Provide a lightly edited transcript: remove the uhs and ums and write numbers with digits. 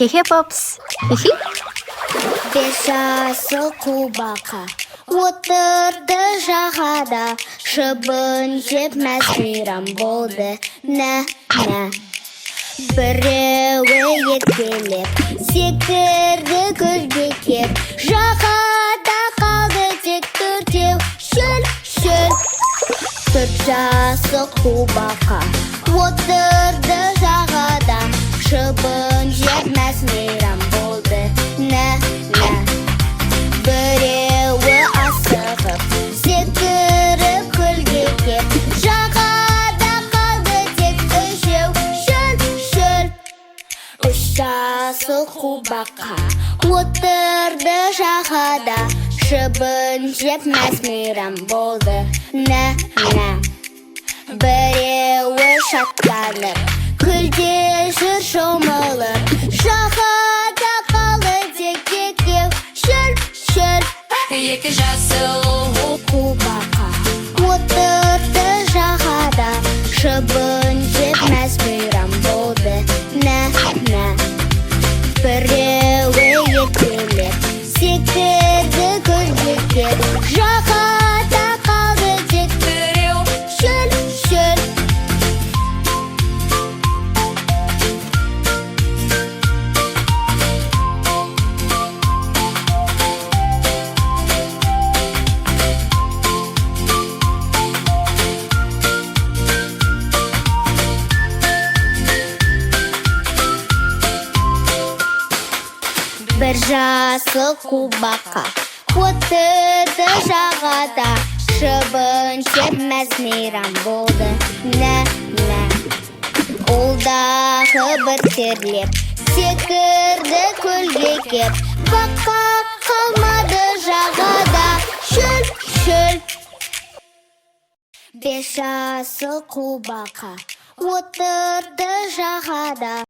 Хе-хе, попс. Хи-хи. Бес жасыл қубақа отырды жағада, шыбын жеп мәз-мейрам болды. Нә. Біреуі еркелеп секірді көлге кеп, жағада қалды тек төртеу, шөл. Төрт жасыл қубақа отырды жағада, шыбын жеп мәз-мейрам болды. Нә. Біреуі асығып секіріп көлге кеп, жағада қалды тек үшеу, шөл. Үш жасыл қубақа отырды жағада, шыбын жеп мәз-мейрам болды. Нә. Біреуі шаттанып көлде жүр шомылып, жағада қалды тек екеу, шөл. Екі жасыл Қубақа отырды жағада, шыбын жеп мәз-мейрам болды. Нә. Біреуі еркелеп секірді көлге кеп, жағада қалды тек біреу. шөл. Бір жасыл қубақа отырды жағада, шыбын жеп мәз-мейрам болды. Нә. Ол дағы бір терлеп секірді көлге кеп, бақа қалмады жағада, шөл. Бес жасыл қубақа отырды жағада,